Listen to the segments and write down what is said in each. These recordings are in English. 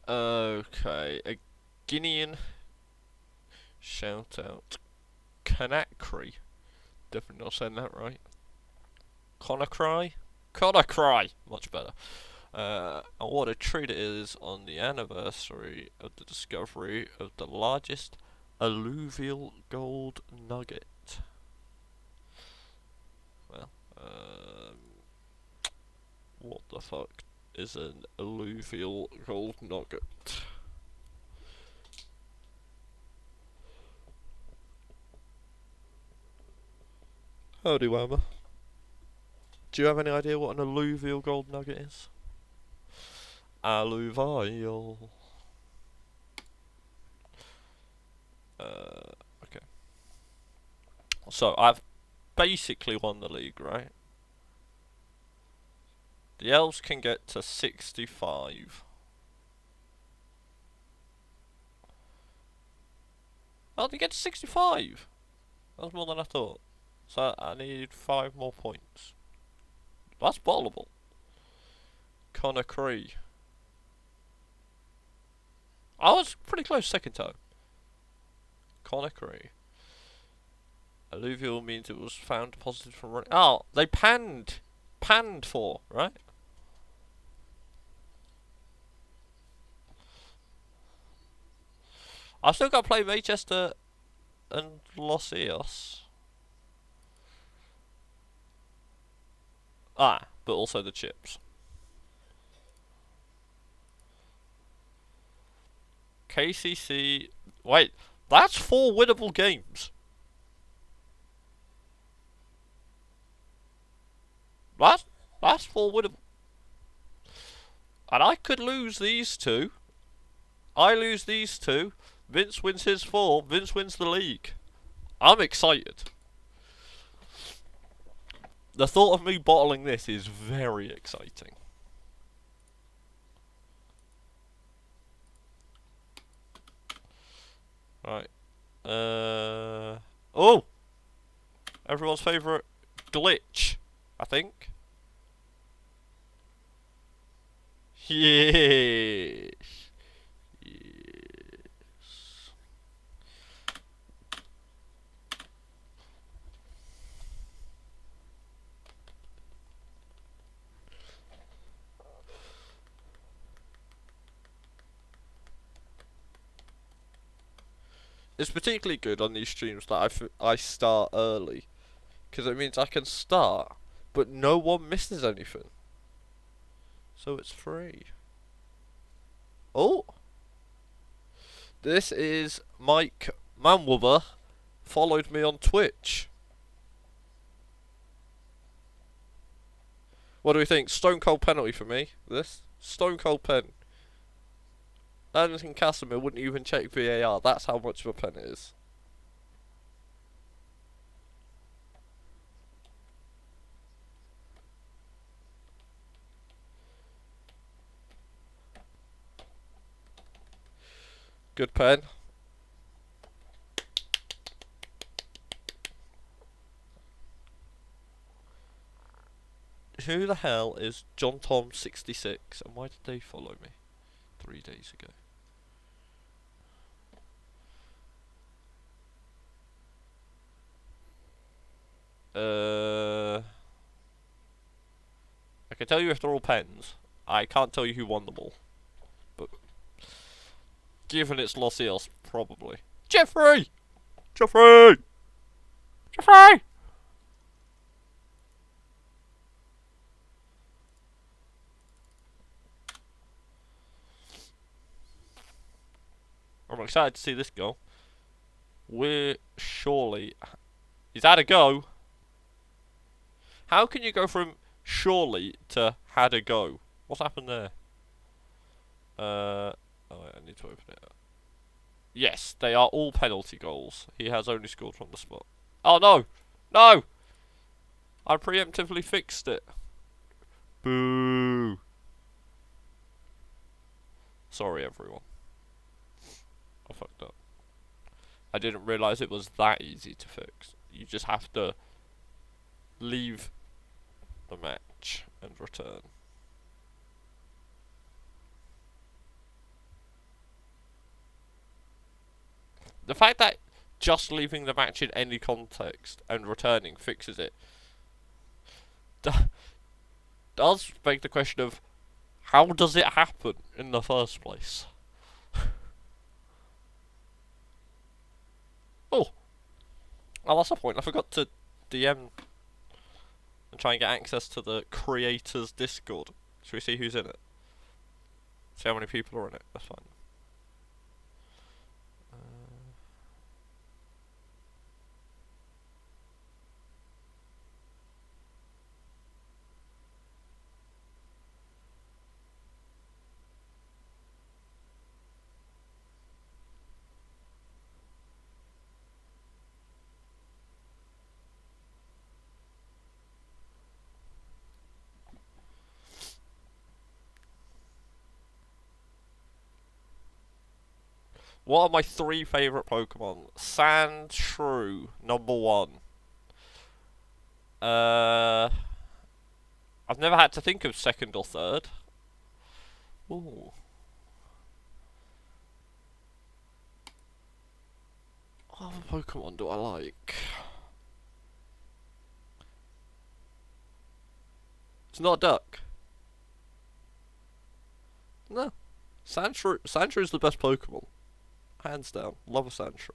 Okay, a Guinean shout out. Conakry. Definitely not saying that right. Conakry? Conakry! Much better. And what a treat it is on the anniversary of the discovery of the largest alluvial gold nugget. Well, what the fuck is an alluvial gold nugget? Howdy, Whammer. Do you have any idea what an alluvial gold nugget is? Alluvial. Okay. So I've basically won the league, right? The elves can get to 65. Oh, they get to 65. That's more than I thought. So I need 5 more points. That's bottleable. Conakry. I was pretty close second time. Conakry. Alluvial means it was found deposited from running. Oh, they panned. Panned for, right? I've still got to play Manchester and Los Eos. Ah, but also the chips. KCC. Wait, that's 4 winnable games. That's 4 winnable. And I could lose these two. I lose these two. Vince wins his 4. Vince wins the league. I'm excited. The thought of me bottling this is very exciting. Right. Oh! Everyone's favourite glitch, I think. Yes. Yes. It's particularly good on these streams that I start early, because it means I can start, but no one misses anything. So it's free. Oh! This is Mike Manwuber, followed me on Twitch. What do we think? Stone cold penalty for me, this? Stone cold pen. Anderson Casimir wouldn't even check VAR, that's how much of a pen it is. Good pen. Who the hell is John Tom 66 and why did they follow me 3 days ago? I can tell you if they're all pens. I can't tell you who won them all. But given it's Los Eos, probably. Jeffrey! Jeffrey! Jeffrey! I'm excited to see this go. We're surely... He's had a go. How can you go from surely to had a go? What's happened there? Oh, I need to open it up. Yes, they are all penalty goals. He has only scored from the spot. Oh no! No! I preemptively fixed it. Boo! Sorry everyone. I fucked up. I didn't realise it was that easy to fix. You just have to leave the match and return. The fact that just leaving the match in any context and returning fixes it does beg the question of how does it happen in the first place? Oh, that's the point. I forgot to DM and try and get access to the creators Discord. Should we see who's in it? See how many people are in it. That's fine. What are my 3 favourite Pokemon? Sandshrew, number 1. I've never had to think of second or third. Ooh. What other Pokemon do I like? It's not a duck. No. Sandshrew is the best Pokemon. Hands down. Love a Sandshrew.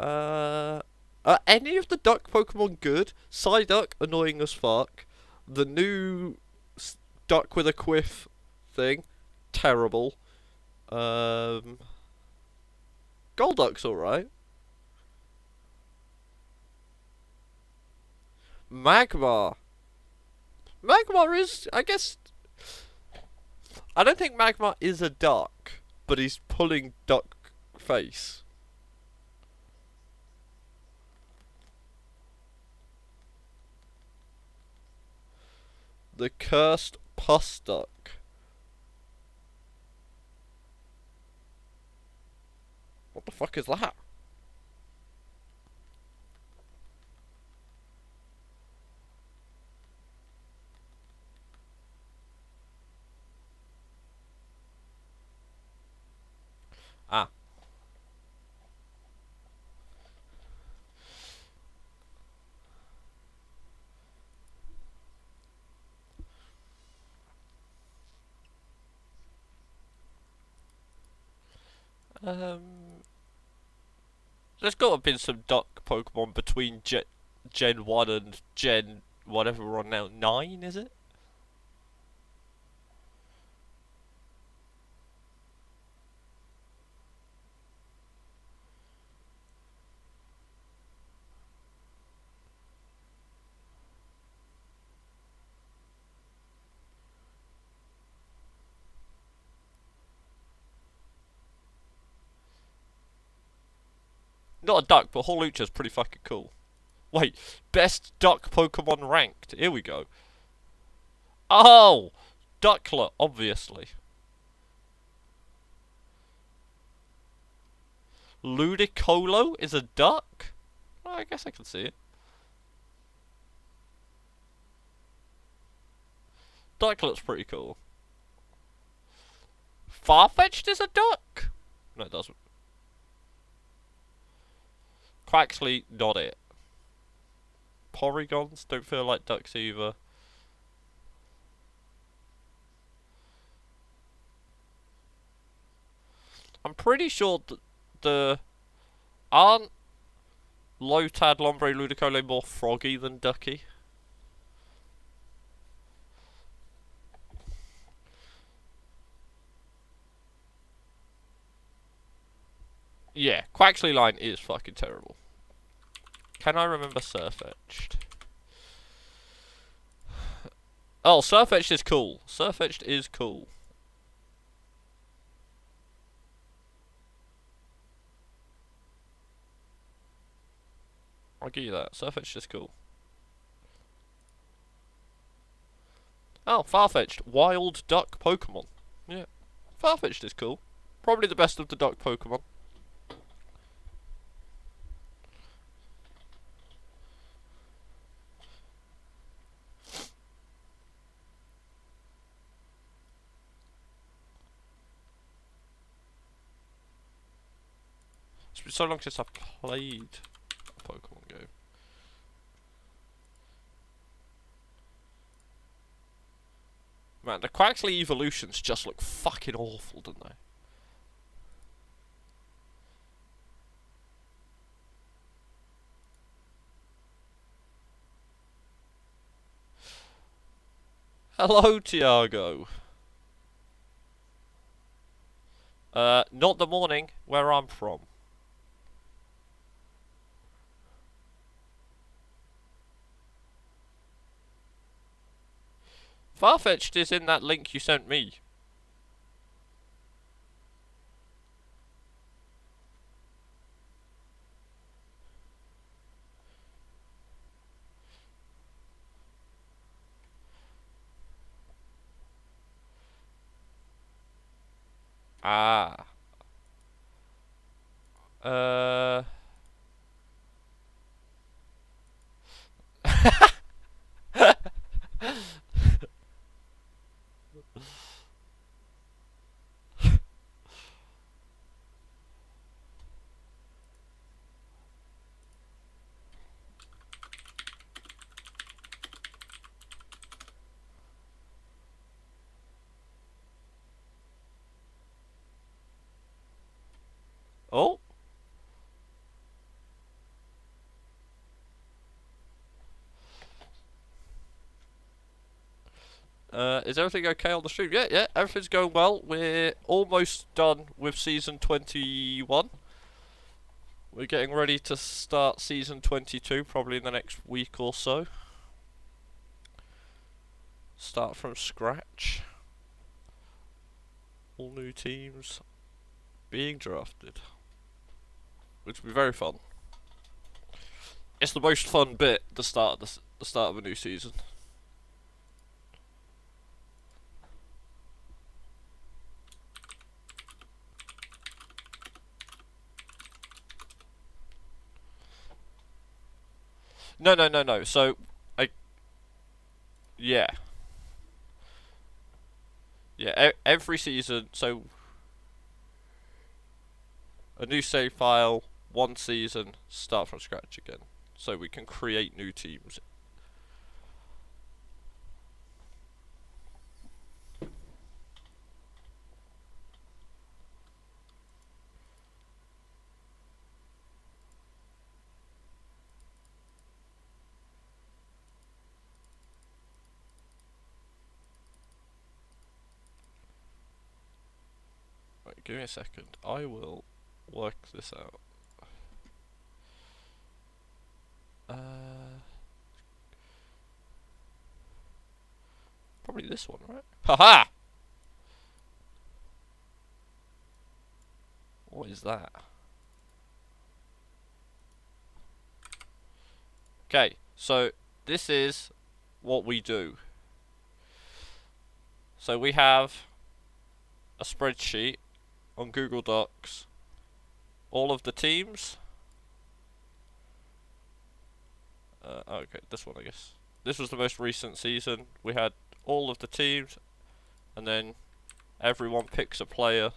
Are any of the duck Pokemon good? Psyduck, annoying as fuck. The new duck with a quiff thing, terrible. Golduck's alright. Magmar. Magmar is, I guess... I don't think Magmar is a duck, but he's pulling duck face. The cursed pus duck. What the fuck is that? Ah. There's got to have been some duck Pokemon between Gen 1 and Gen whatever we're on now. 9, is it? Not a duck, but Hawlucha's pretty fucking cool. Wait, best duck Pokemon ranked. Here we go. Oh! Ducklet, obviously. Ludicolo is a duck? Oh, I guess I can see it. Ducklet's pretty cool. Farfetch'd is a duck? No, it doesn't. Quaxley, not it. Porygons don't feel like ducks either. I'm pretty sure that aren't Lotad, Lombre, Ludicolo more froggy than ducky? Yeah, Quaxley line is fucking terrible. Can I remember Surfetched? Oh, Surfetched is cool. Surfetched is cool. I'll give you that. Surfetched is cool. Oh, Farfetch'd. Wild duck Pokemon. Yeah. Farfetch'd is cool. Probably the best of the duck Pokemon. It's been so long since I played a Pokemon game. Man, the Quaxly evolutions just look fucking awful, don't they? Hello, Tiago. Not the morning, where I'm from. Farfetch'd is in that link you sent me. Ah. Uh... Oh? Is everything okay on the stream? Yeah, yeah, everything's going well. We're almost done with season 21. We're getting ready to start season 22, probably in the next week or so. Start from scratch. All new teams being drafted. Which will be very fun. It's the most fun bit, the start of a new season. No. So, yeah. Yeah, every season, so a new save file, one season, start from scratch again. So we can create new teams. Wait, give me a second. I will work this out. Probably this one, right? Haha! What is that? Okay, so this is what we do. So we have a spreadsheet on Google Docs, all of the teams. Okay, this one I guess. This was the most recent season. We had all of the teams, and then everyone picks a player.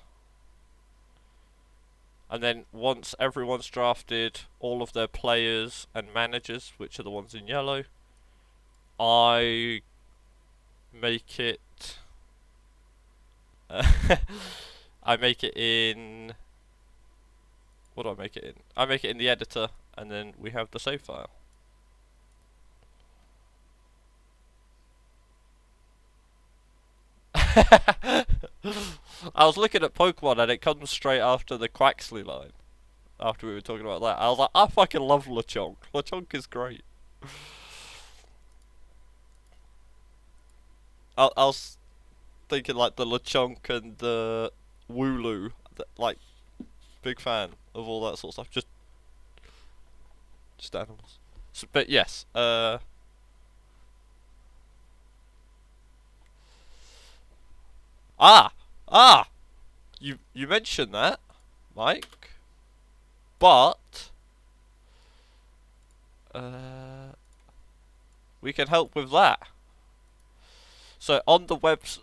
And then once everyone's drafted all of their players and managers, which are the ones in yellow, I make it... I make it in... What do I make it in? I make it in the editor, and then we have the save file. I was looking at Pokemon and it comes straight after the Quaxly line. After we were talking about that, I was like, I fucking love Lechonk. Lechonk is great. I was thinking like the Lechonk and the Wooloo, like, big fan of all that sort of stuff. Just animals. So, but yes, ah, you mentioned that, Mike, but we can help with that. So on the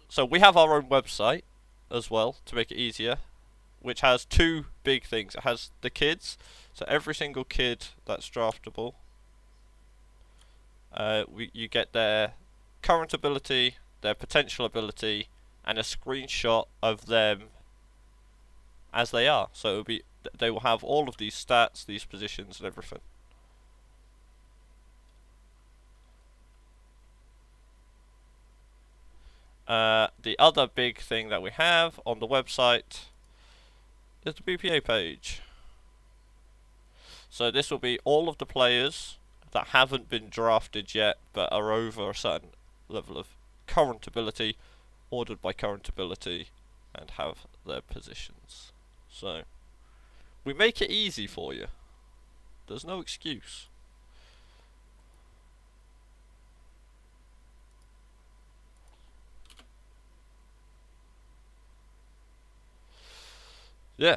so we have our own website as well to make it easier. which has two big things. It has the kids, so every single kid that's draftable, you get their current ability, their potential ability, and a screenshot of them as they are. So it'll be, they will have all of these stats, these positions, and everything. The other big thing that we have on the website is the BPA page. So this will be all of the players that haven't been drafted yet but are over a certain level of current ability, ordered by current ability, and have their positions. So we make it easy for you. There's no excuse. Yeah,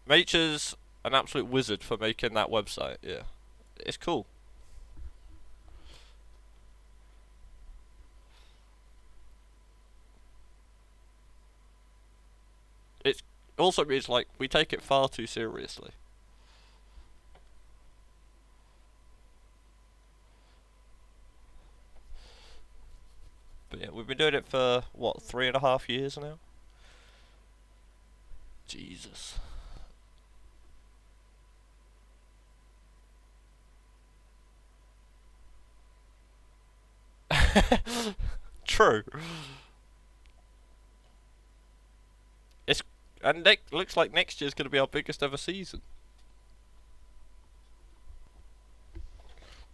Nature's an absolute wizard for making that website. Yeah, it's cool. It's also means like we take it far too seriously. But yeah, we've been doing it for what, 3.5 years now? Jesus. True. It's and looks like next year's going to be our biggest ever season.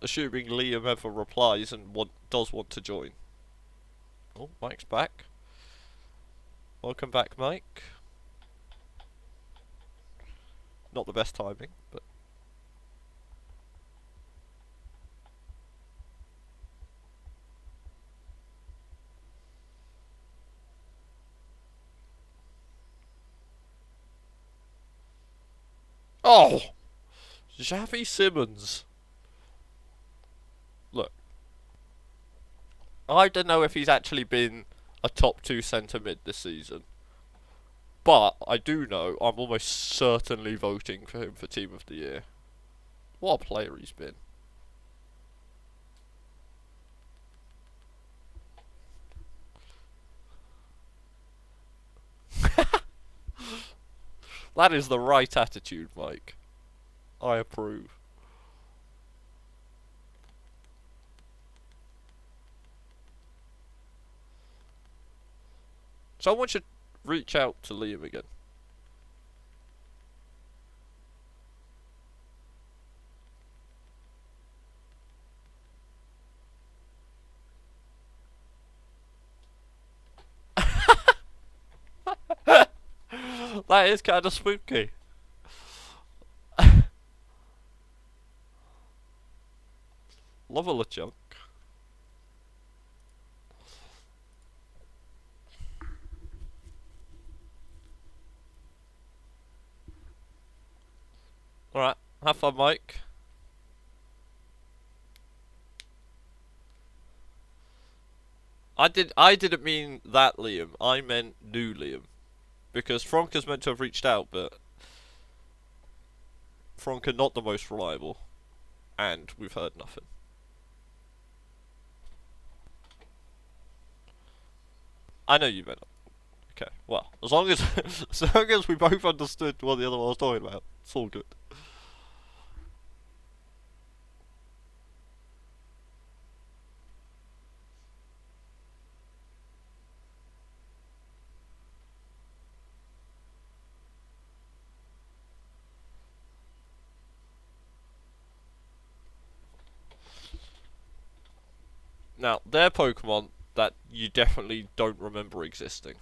Assuming Liam ever replies and does want to join. Oh, Mike's back. Welcome back, Mike. Not the best timing, but... Oh! Xavi Simmons. Look. I don't know if he's actually been a top 2 centre mid this season. But I do know I'm almost certainly voting for him for Team of the Year. What a player he's been. That is the right attitude, Mike. I approve. Someone should reach out to Liam again. That is kind of spooky. Love a chunk. Alright, have fun, Mike. I didn't mean that Liam. I meant new Liam. Because Franca's meant to have reached out, but Franca not the most reliable. And we've heard nothing. I know you meant it. Okay, well, as long as as long as we both understood what the other one was talking about, it's all good. Now, they're Pokemon that you definitely don't remember existing.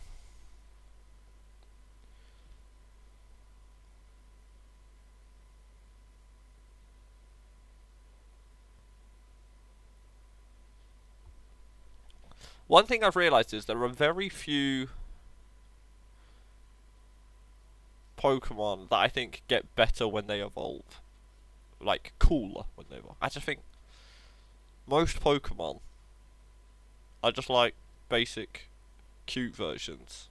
One thing I've realised is there are very few Pokemon that I think get better when they evolve. Like, cooler when they evolve. I just think most Pokemon are just like basic, cute versions.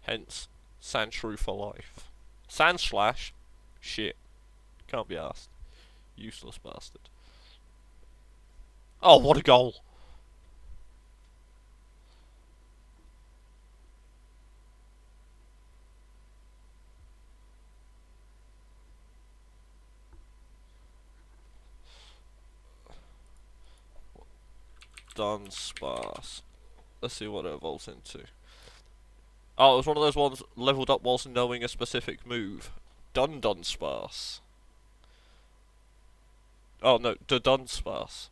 Hence, Sandshrew for life. Sandslash, shit. Can't be asked. Useless bastard. Oh, what a goal! Dunsparce. Let's see what it evolves into. Oh, it was one of those ones leveled up whilst knowing a specific move. Dunsparce. Oh no, Dunsparce.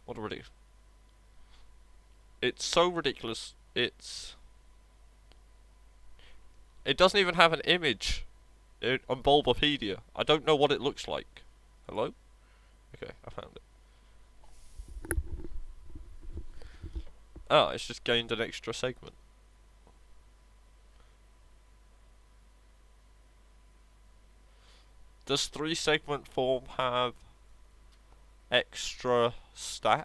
What a ridiculous. It's so ridiculous. It doesn't even have an image on Bulbapedia. I don't know what it looks like. Hello? Okay, I found it. Oh, it's just gained an extra segment. Does 3-segment form have extra stats?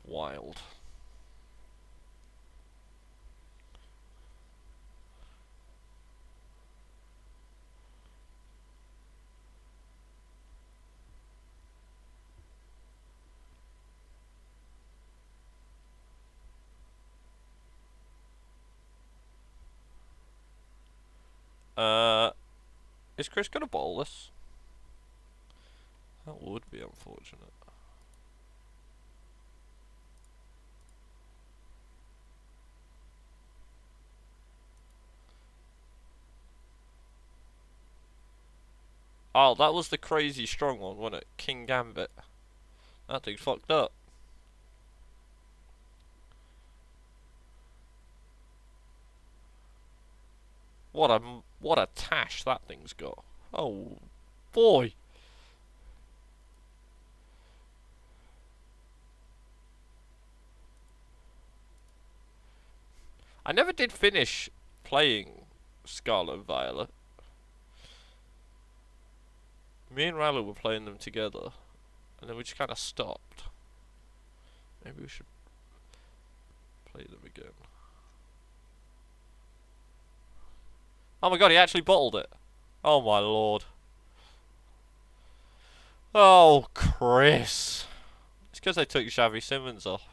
Wild. Is Chris gonna bowl this? That would be unfortunate. Oh, that was the crazy strong one, wasn't it? King Gambit. That thing's fucked up. What a tash that thing's got. Oh boy. I never did finish playing Scarlet and Violet. Me and Riley were playing them together, and then we just kind of stopped. Maybe we should play them again. Oh my god, he actually bottled it. Oh my lord. Oh, Chris. It's because they took Xavi Simmons off.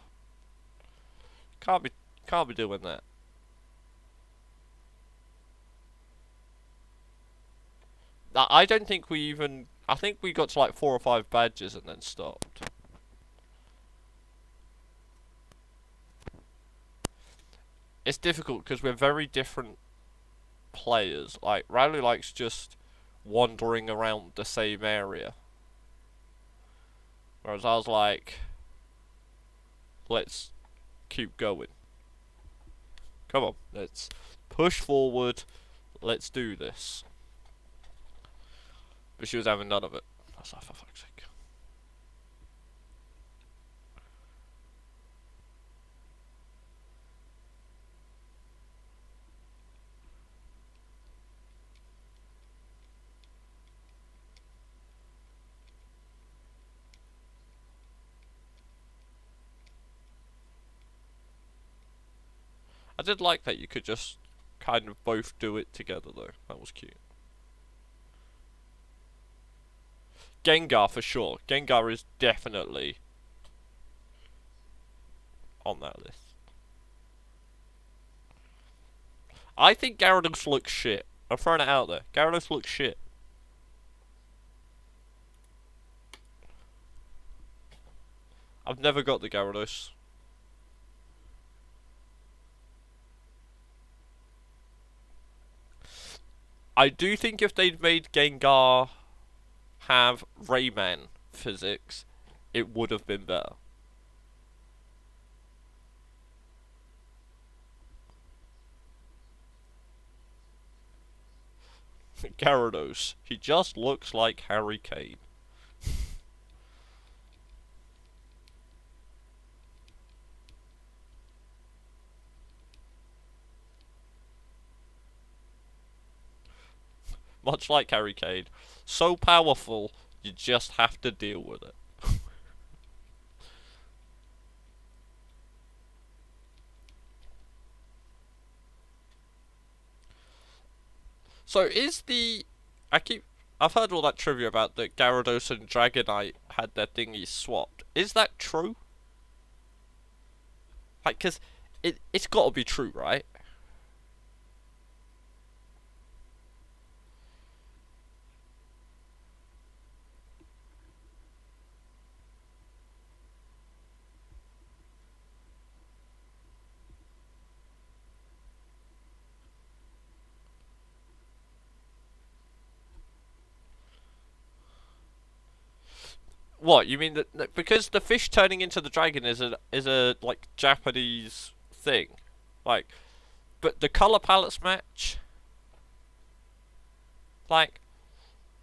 Can't be doing that. I don't think we even... I think we got to like 4 or 5 badges and then stopped. It's difficult because we're very different players. Like, Riley likes just wandering around the same area. Whereas I was like, let's keep going. Come on, let's push forward. Let's do this. But she was having none of it. I was like, for fuck's sake. I did like that you could just kind of both do it together though. That was cute. Gengar for sure. Gengar is definitely on that list. I think Gyarados looks shit. I'm throwing it out there. Gyarados looks shit. I've never got the Gyarados. I do think if they'd made Gengar have Rayman physics, it would have been better. Gyarados. He just looks like Harry Kane. Much like Harry Kane. So powerful, you just have to deal with it. So is the... I've heard all that trivia about that Gyarados and Dragonite had their thingies swapped. Is that true? Like, cause it's got to be true, right? What you mean that because the fish turning into the dragon is a like Japanese thing, like, but the color palettes match. Like,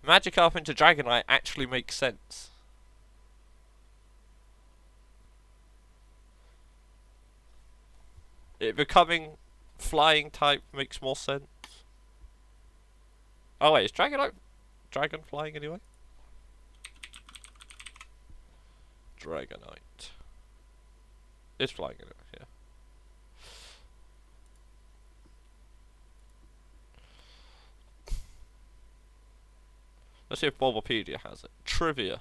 Magikarp into Dragonite actually makes sense. It becoming flying type makes more sense. Oh wait, is Dragonite dragon flying anyway? Dragonite is flying anyway. Yeah. Let's see if Bulbapedia has it. Trivia.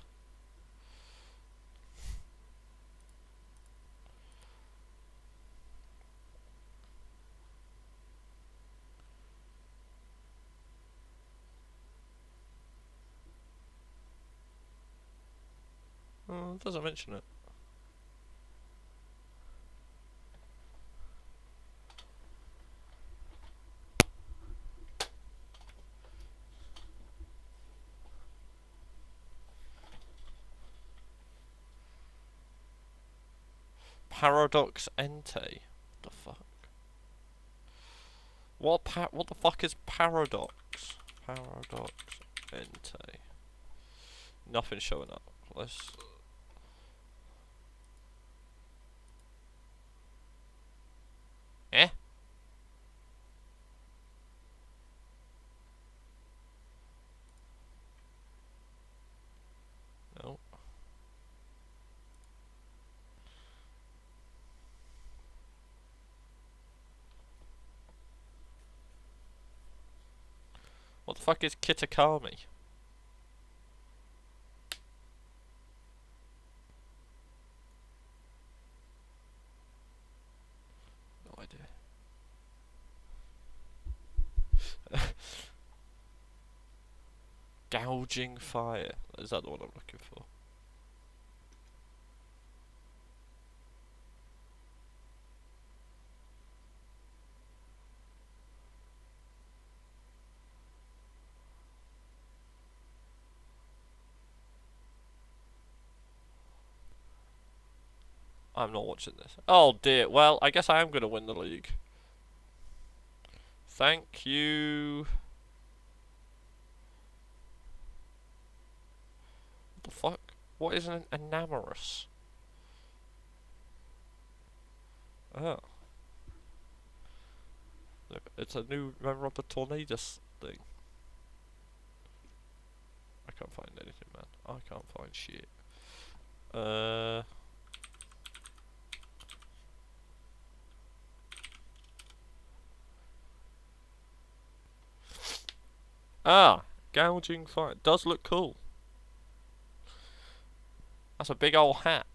Oh, it doesn't mention it. Paradox Entei. What the fuck? What the fuck is Paradox? Paradox Entei. Nothing showing up. Let's... Eh? No. What the fuck is Kitakami? No idea. Gouging Fire. Is that the one I'm looking for? I'm not watching this. Oh dear. Well, I guess I am going to win the league. Thank you. What the fuck? What is an Enamorous? Oh. It's a new member of the Tornadus thing. I can't find anything, man. I can't find shit. Ah, Gouging Fire. It does look cool. That's a big old hat.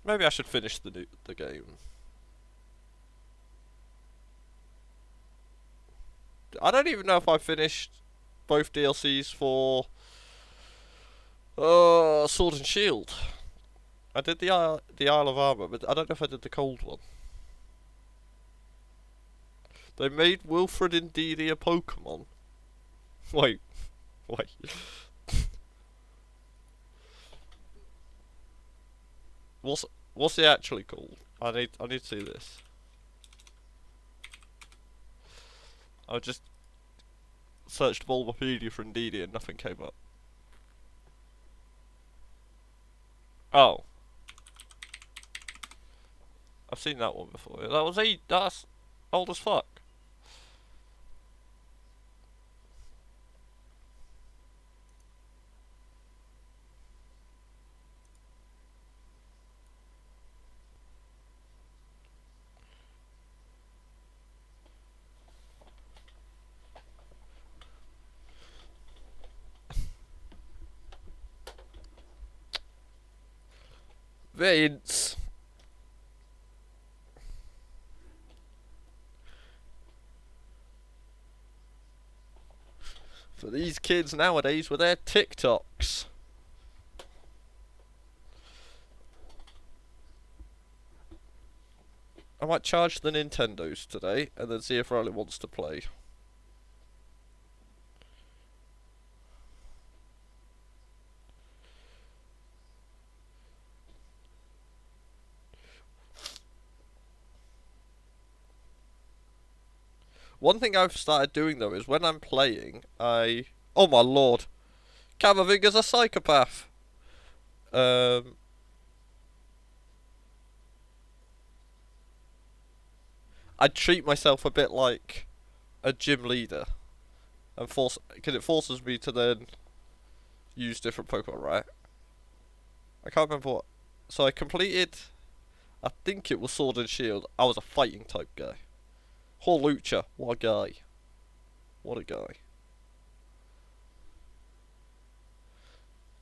Maybe I should finish the game. I don't even know if I finished both DLCs for Sword and Shield. I did the Isle of Armor, but I don't know if I did the cold one. They made Wilfred Indeedee a Pokemon. Wait. What's he actually called? I need to see this. I'll just searched Bulbapedia for Indeedee and nothing came up. Oh. I've seen that one before. That's old as fuck. Vince. For these kids nowadays with their TikToks. I might charge the Nintendos today and then see if Riley wants to play. One thing I've started doing though is when I'm playing, oh my lord, Camavinga's a psychopath. I treat myself a bit like a gym leader, and because it forces me to then use different Pokemon, right? I can't remember what. So I completed. I think it was Sword and Shield. I was a fighting type guy. Horlucha, what a guy. What a guy.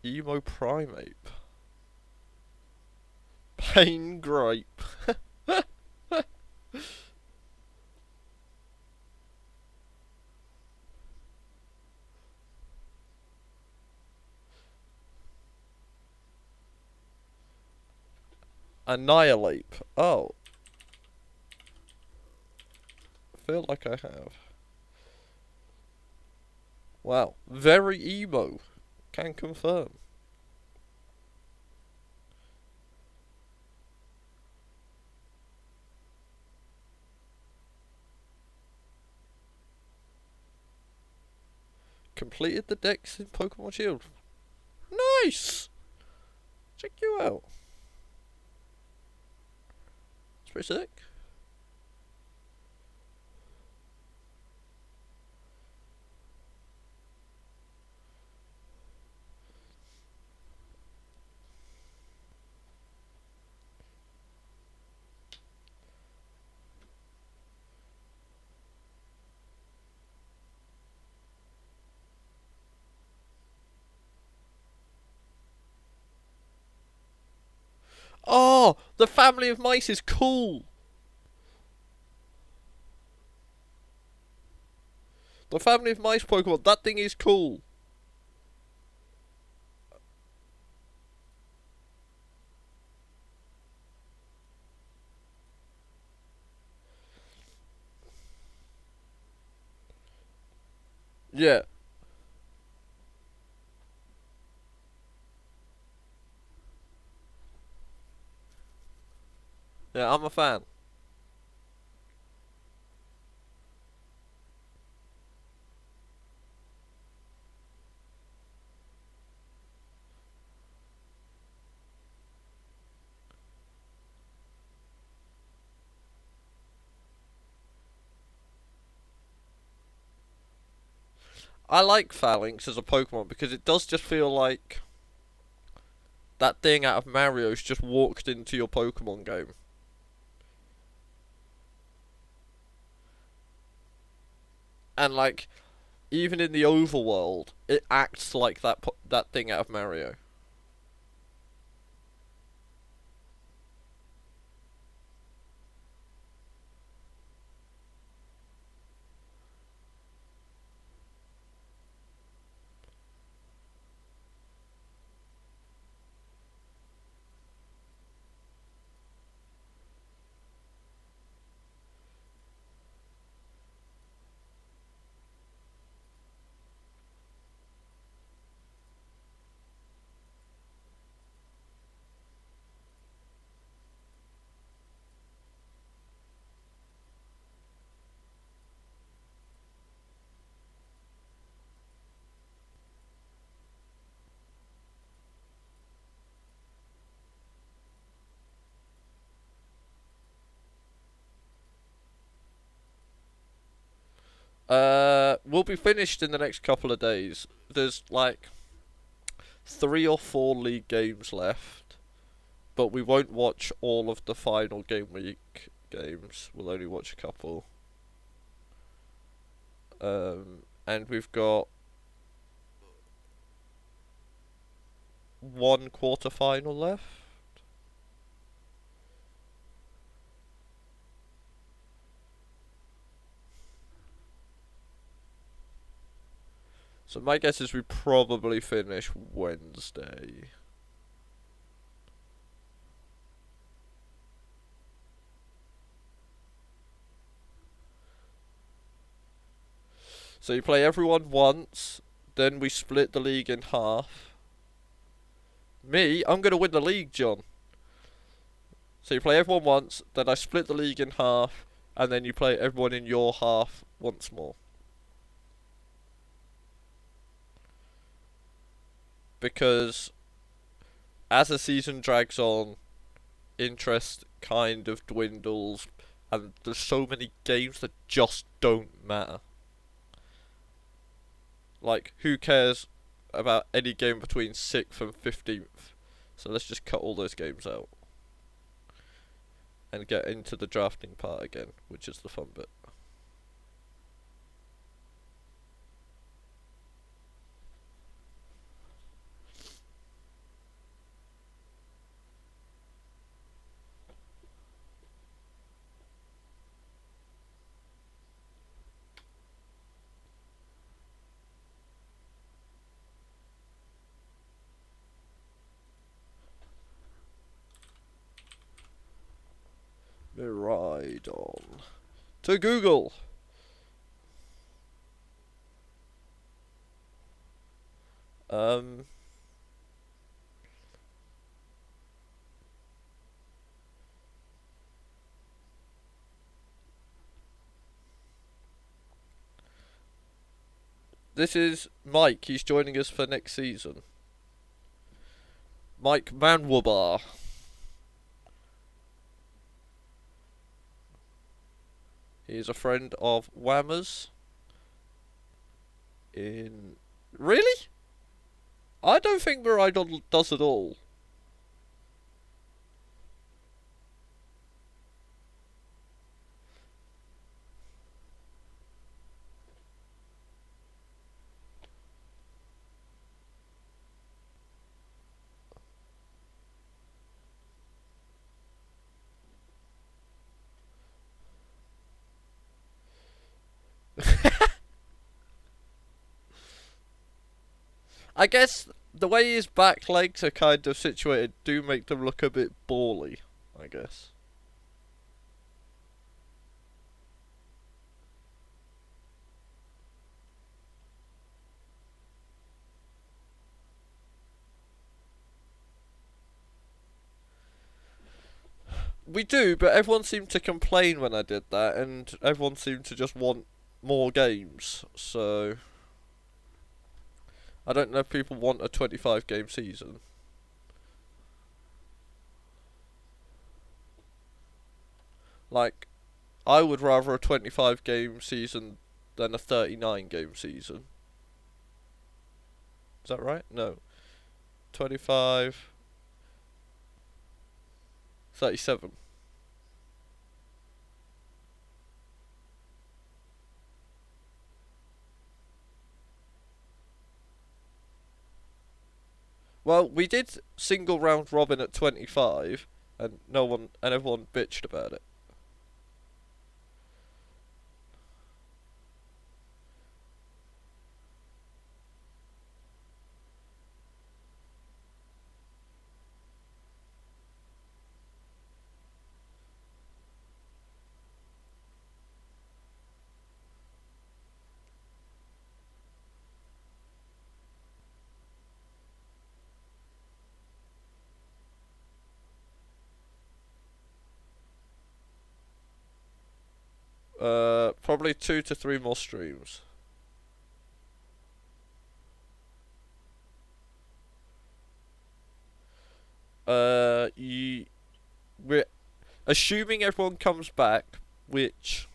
Emo Primeape. Pain Gripe. Annihilate. Oh. I feel like I have. Wow. Very emo. Can confirm. Completed the decks in Pokemon Shield. Nice! Check you out. It's pretty sick. Oh, the family of mice is cool. The family of mice Pokemon, that thing is cool. Yeah. Yeah, I'm a fan. I like Phalanx as a Pokemon because it does just feel like that thing out of Mario's just walked into your Pokemon game. And like, even in the overworld, it acts like that thing out of Mario. We'll be finished in the next couple of days. There's like 3 or 4 league games left, but we won't watch all of the final game week games. We'll only watch a couple. And we've got one quarter final left. So my guess is we probably finish Wednesday. So you play everyone once, then we split the league in half. Me, I'm going to win the league, John. So you play everyone once, then I split the league in half, and then you play everyone in your half once more. Because as the season drags on, interest kind of dwindles, and there's so many games that just don't matter. Like, who cares about any game between 6th and 15th? So let's just cut all those games out. And get into the drafting part again, which is the fun bit. Right on to Google. This is Mike. He's joining us for next season. Mike Manwabar. He is a friend of Whammer's. Really? I don't think Mirai does at all. I guess the way his back legs are kind of situated do make them look a bit bally, I guess. We do, but everyone seemed to complain when I did that, and everyone seemed to just want more games, so I don't know if people want a 25 game season. Like, I would rather a 25 game season than a 39 game season. Is that right? No. 25. 37. Well, we did single round robin at 25, and everyone bitched about it. Probably 2 to 3 more streams. We're assuming everyone comes back, which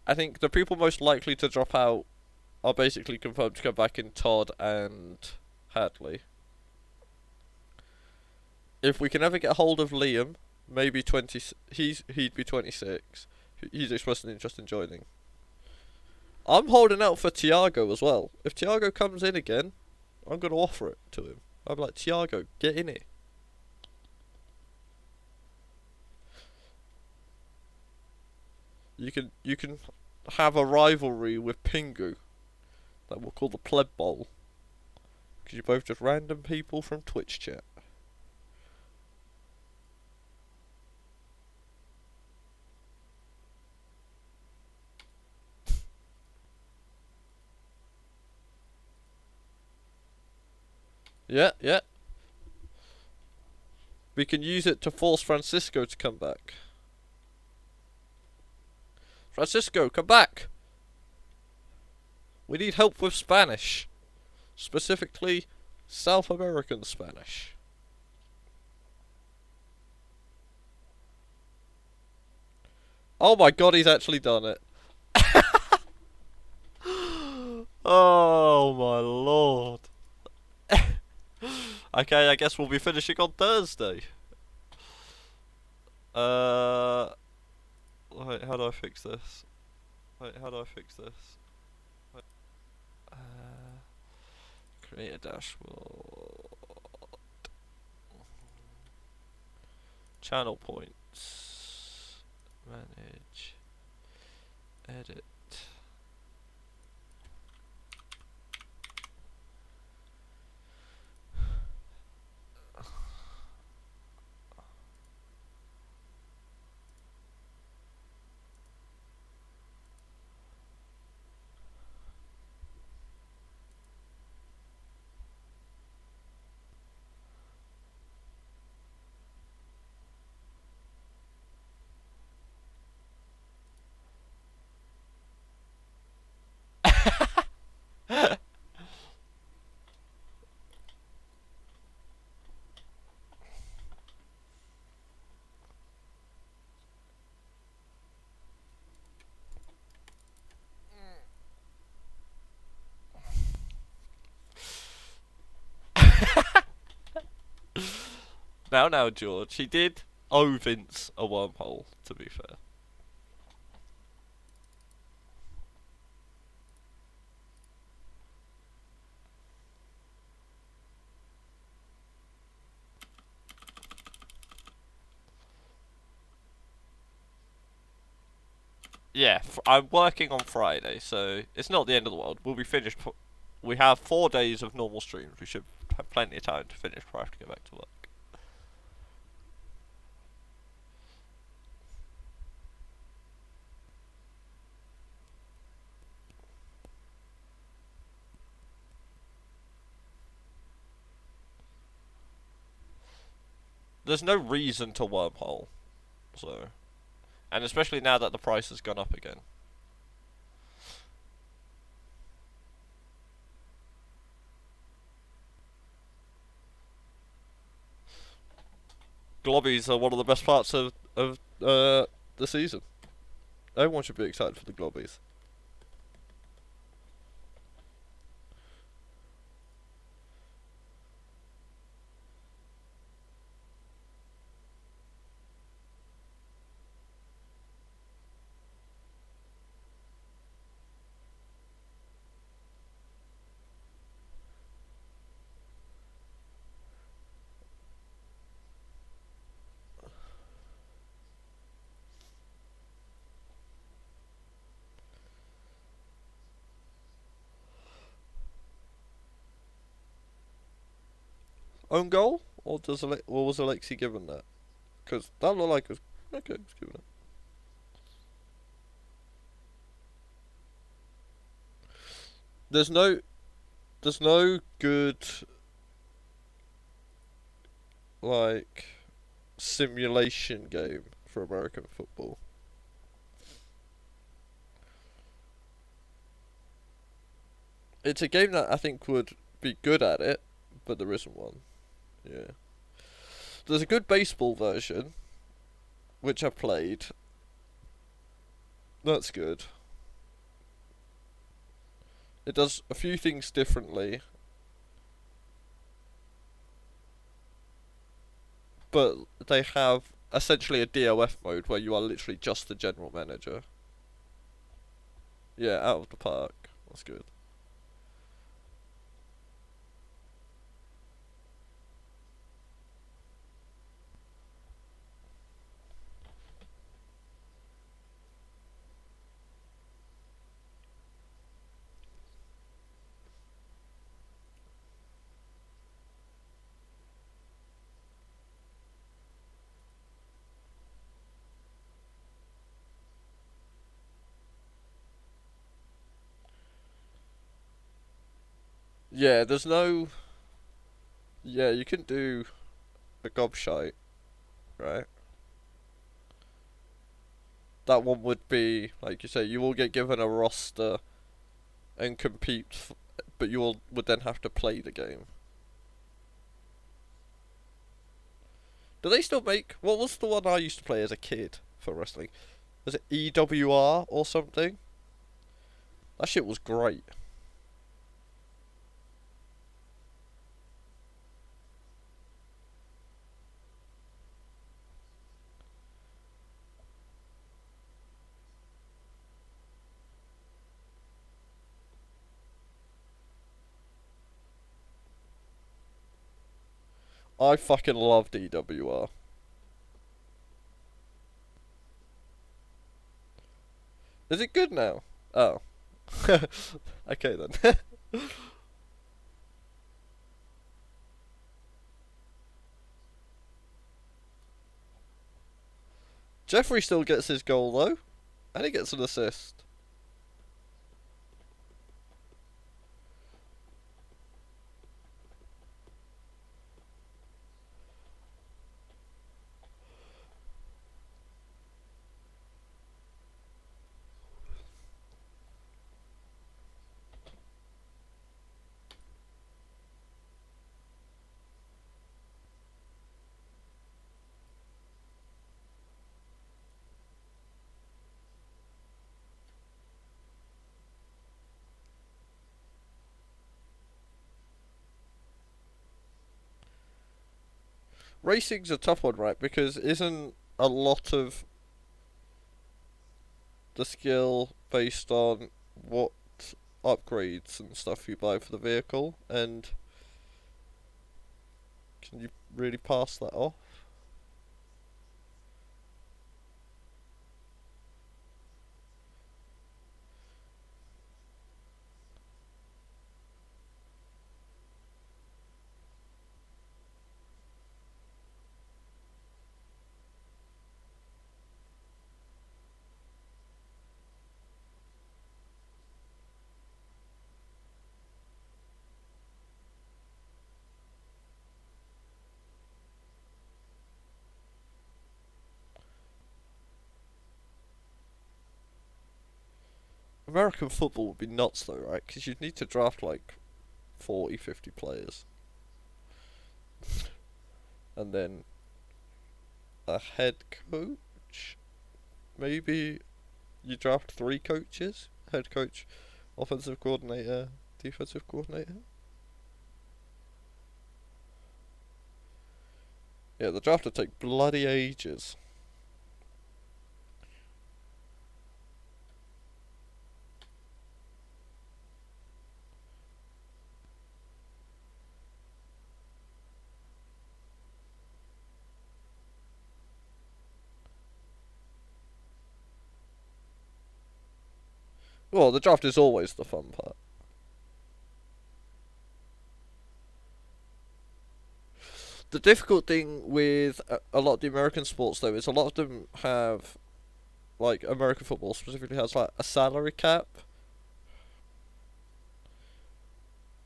I think the people most likely to drop out are basically confirmed to come back in Todd and Hadley. If we can ever get hold of Liam, maybe 20. He'd be 26. He's expressed an interest in joining. I'm holding out for Tiago as well. If Tiago comes in again, I'm gonna offer it to him. I'm like, Tiago, get in here. You can have a rivalry with Pingu that we'll call the Pleb Bowl, because you're both just random people from Twitch chat. Yeah, yeah. We can use it to force Francisco to come back. Francisco, come back! We need help with Spanish. Specifically, South American Spanish. Oh my god, he's actually done it. Oh my lord. Okay, I guess we'll be finishing on Thursday. Wait, how do I fix this? Wait, create a dashboard. Channel points. Manage. Edit. Now, George, he did owe Vince a wormhole, to be fair. Yeah, I'm working on Friday, so it's not the end of the world. We'll be finished. We have 4 days of normal streams. We should have plenty of time to finish before I have to go back to work. There's no reason to wormhole, so, and especially now that the price has gone up again. Globbies are one of the best parts of the season. Everyone should be excited for the globbies. Own goal, or was Alexi given that? Because that looked like it was okay. It was given it. There's no good like simulation game for American football. It's a game that I think would be good at it, but there isn't one. Yeah. There's a good baseball version, which I played. That's good. It does a few things differently, but they have essentially a DOF mode where you are literally just the general manager. Yeah, out of the park. That's good. Yeah, there's no. Yeah, you can do a gobshite, right? That one would be, like you say, you will get given a roster and compete, but you will would then have to play the game. Do they still make? What was the one I used to play as a kid for wrestling? Was it EWR or something? That shit was great. I fucking loved EWR. Is it good now? Oh. Okay then. Jeffrey still gets his goal though, and he gets an assist. Racing's a tough one, right? Because isn't a lot of the skill based on what upgrades and stuff you buy for the vehicle, and can you really pass that off? American football would be nuts though, right? Because you'd need to draft like 40, 50 players. And then a head coach? Maybe you draft three coaches? Head coach, offensive coordinator, defensive coordinator? Yeah, the draft would take bloody ages. Well, the draft is always the fun part. The difficult thing with a lot of the American sports, though, is a lot of them have, like, American football specifically has, like, a salary cap,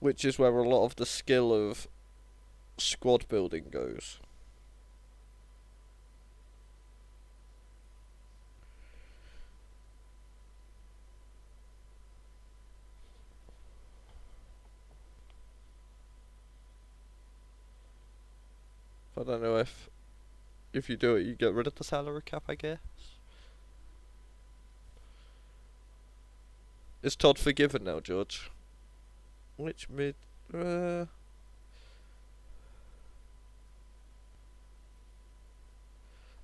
which is where a lot of the skill of squad building goes. I don't know if you do it, you get rid of the salary cap, I guess. Is Todd forgiven now, George? Which mid? Out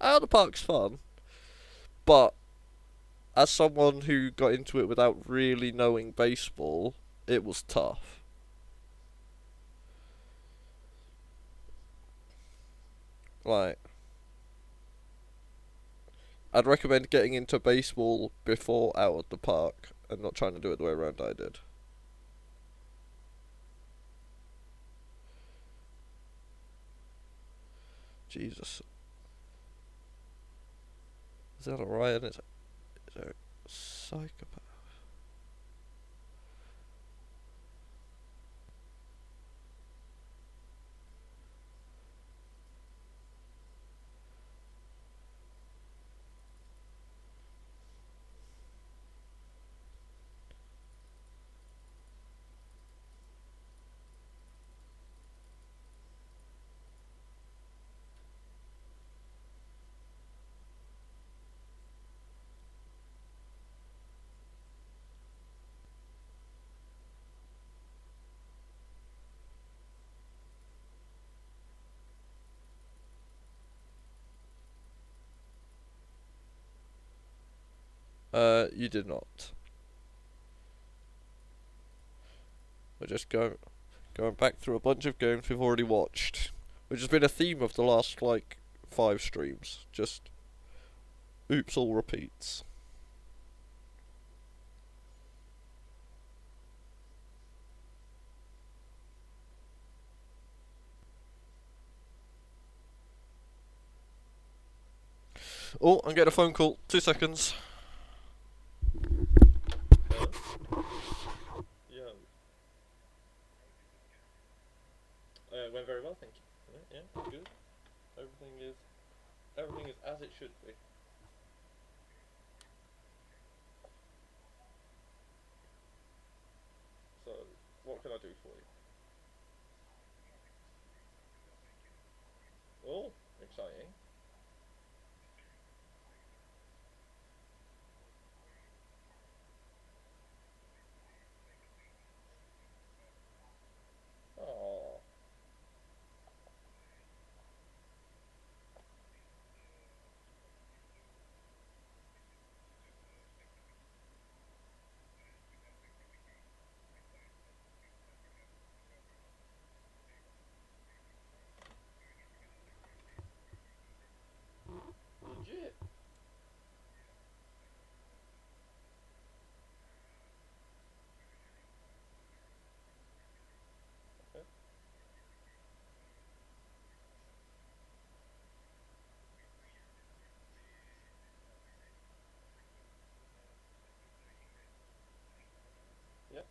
of the park's fun, but as someone who got into it without really knowing baseball, it was tough. Like, I'd recommend getting into baseball before Out of the Park and not trying to do it the way around I did. Jesus. Is that alright? Is a psychopath? You did not. We're just going back through a bunch of games we've already watched, which has been a theme of the last like 5 streams. Just oops, all repeats. Oh, I'm getting a phone call. 2 seconds. Yeah. It went very well, thank you. Yeah, good. Everything is as it should be. So, what can I do for you? Oh, exciting. Oh, legit. Okay. Yep.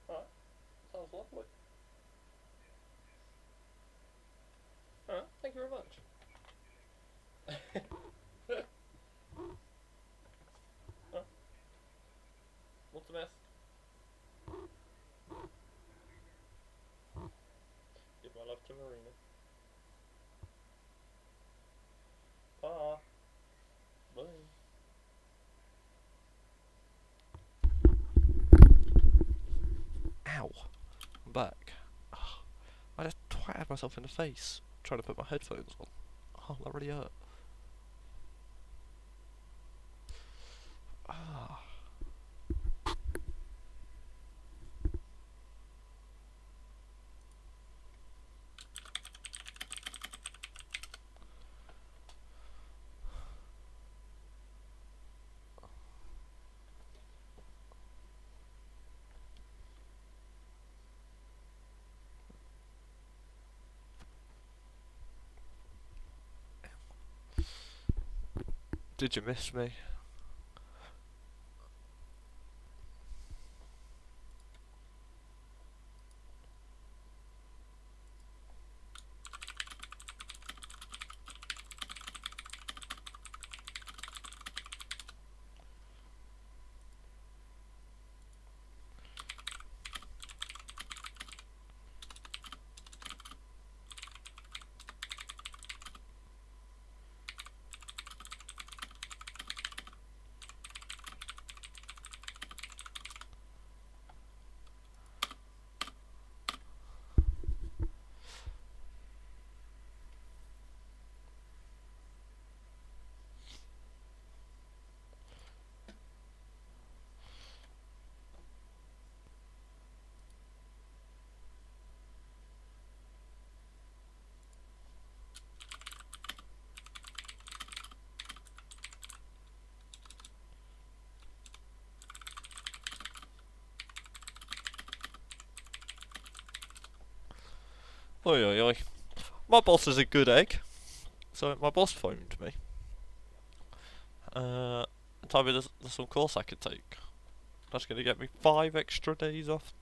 Alright. Sounds lovely. Alright, thank you very much. Alright, what's the mess? Give my love to Marina. Bye. Bye. Ow. I'm back. I just twatted myself in the face trying to put my headphones on. Oh, that really hurt. Ah. Did you miss me? Oi, oi, oi. My boss is a good egg, so my boss phoned me. Told me there's some course I could take. That's going to get me 5 extra days off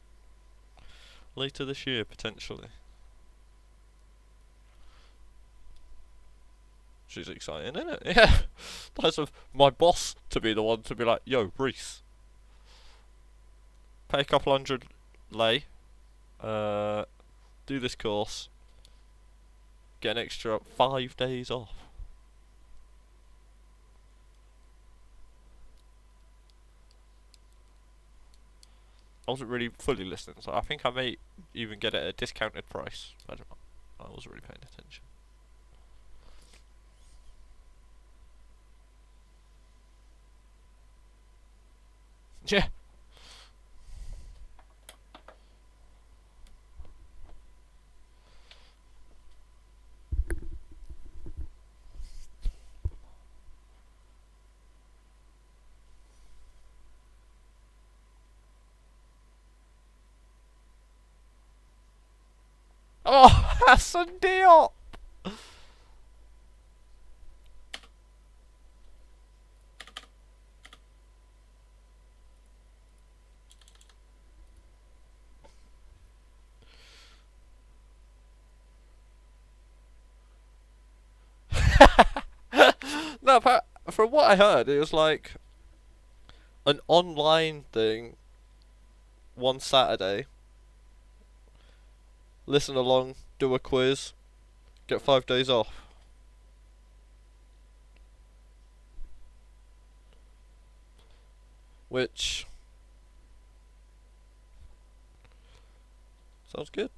later this year, potentially. Which is exciting, isn't it? Yeah. Nice of my boss to be the one to be like, yo, Reese, pay a couple hundred lei, do this course, get an extra 5 days off. I wasn't really fully listening, so I think I may even get it at a discounted price. I don't know. I wasn't really paying attention. Yeah. Oh, Hassan Diop! No, but from what I heard, it was like an online thing one Saturday. Listen along, do a quiz, get 5 days off. Which sounds good.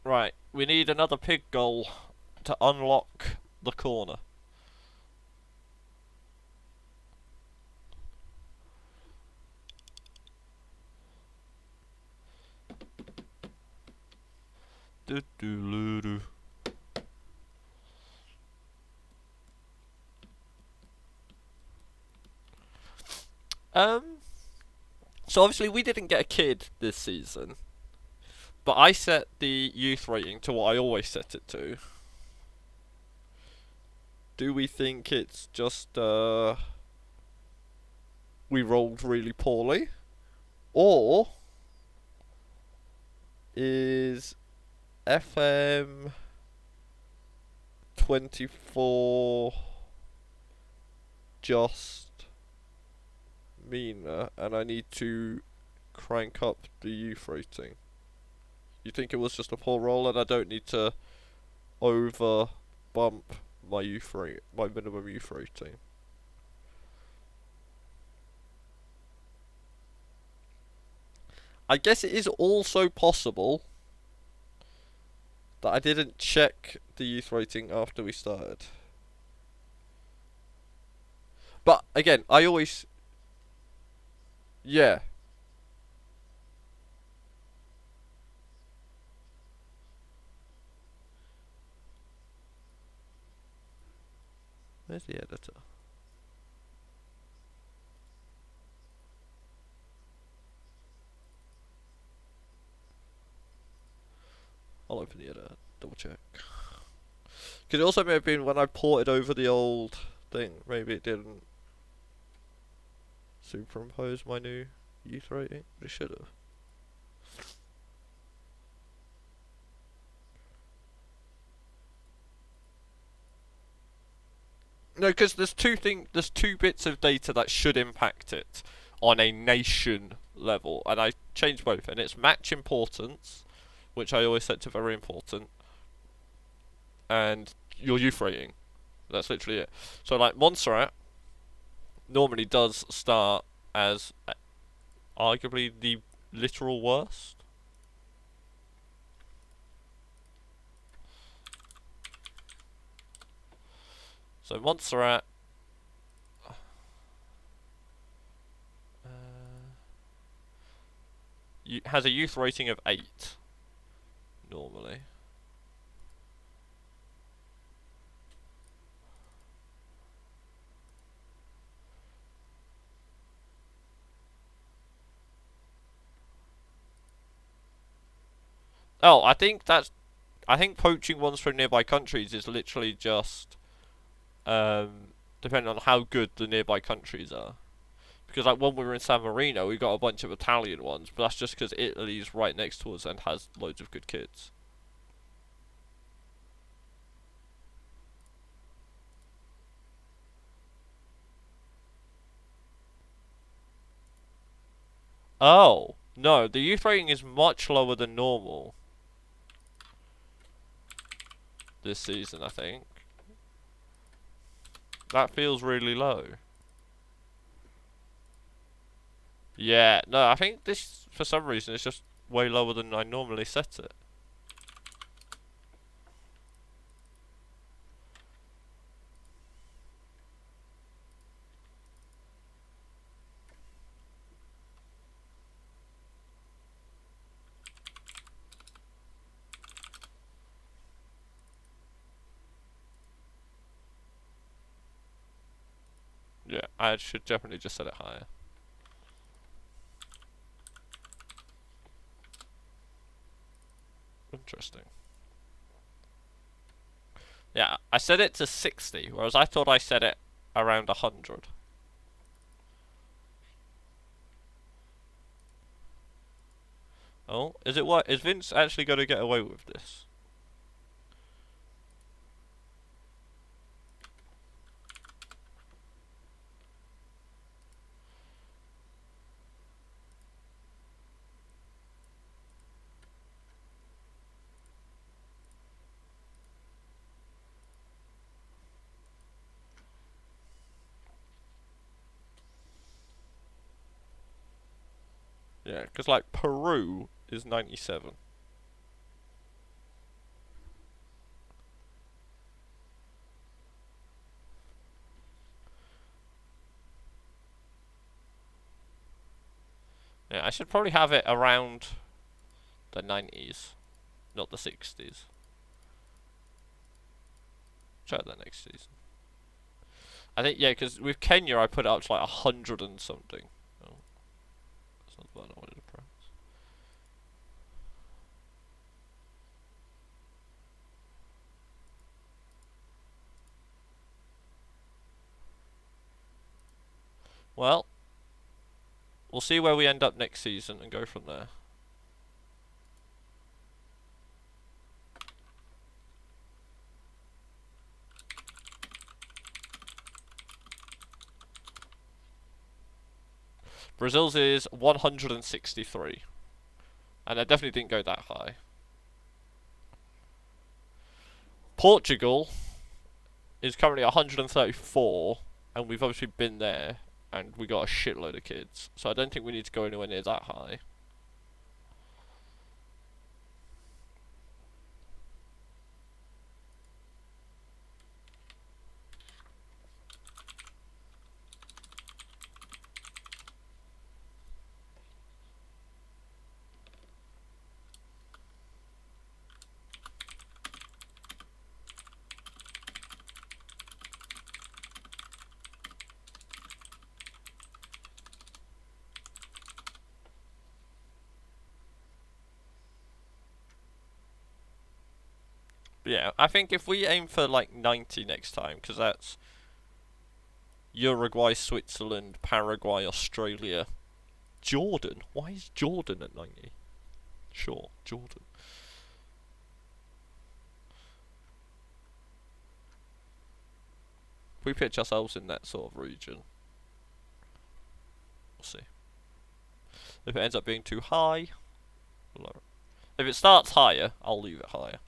Right, we need another pig goal to unlock the corner. Do do do. So obviously we didn't get a kid this season, but I set the youth rating to what I always set it to. Do we think it's just we rolled really poorly, or is FM 24 just meaner and I need to crank up the youth rating? You think it was just a poor roll and I don't need to over bump my youth rate, my minimum youth rating? I guess it is also possible that I didn't check the youth rating after we started. But again, I always... Yeah. Where's the editor? I'll open the editor, double check. Because it also may have been when I ported over the old thing, maybe it didn't superimpose my new youth rating, but it should have. No, because there's two bits of data that should impact it on a nation level, and I changed both, and it's match importance, which I always set to very important, and your youth rating. That's literally it. So like Montserrat normally does start as arguably the literal worst. So Montserrat has a youth rating of 8 normally. Oh, I think poaching ones from nearby countries is literally just depending on how good the nearby countries are. Because like when we were in San Marino, we got a bunch of Italian ones, but that's just because Italy's right next to us and has loads of good kids. Oh, no, the youth rating is much lower than normal this season, I think. That feels really low. Yeah, no, I think this, for some reason, is just way lower than I normally set it. Yeah, I should definitely just set it higher. Interesting. Yeah, I set it to 60, whereas I thought I set it around 100. Oh, is it what? Is Vince actually going to get away with this? Yeah, because like Peru is 97. Yeah, I should probably have it around the 90s, not the 60s. Try that next season. I think, yeah, because with Kenya I put it up to like 100 and something. Oh, that's not the button I wanted to press. Well, we'll see where we end up next season and go from there. Brazil's is 163. And I definitely didn't go that high. Portugal is currently 134, and we've obviously been there, and we got a shitload of kids. So I don't think we need to go anywhere near that high. But yeah, I think if we aim for like 90 next time, because that's Uruguay, Switzerland, Paraguay, Australia, Jordan. Why is Jordan at 90? Sure, Jordan. If we pitch ourselves in that sort of region, we'll see. If it ends up being too high, we'll lower it. If it starts higher, I'll leave it higher.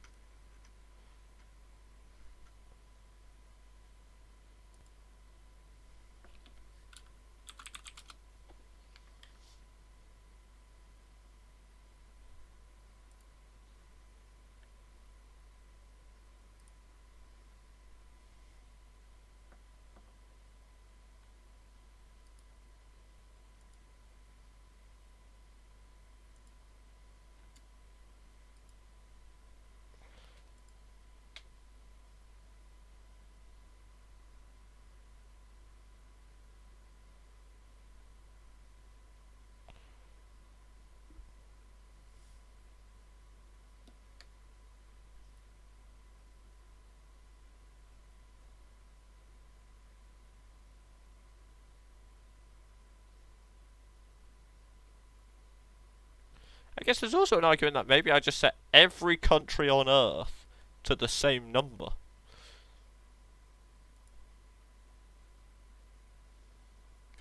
I guess there's also an argument that maybe I just set every country on Earth to the same number.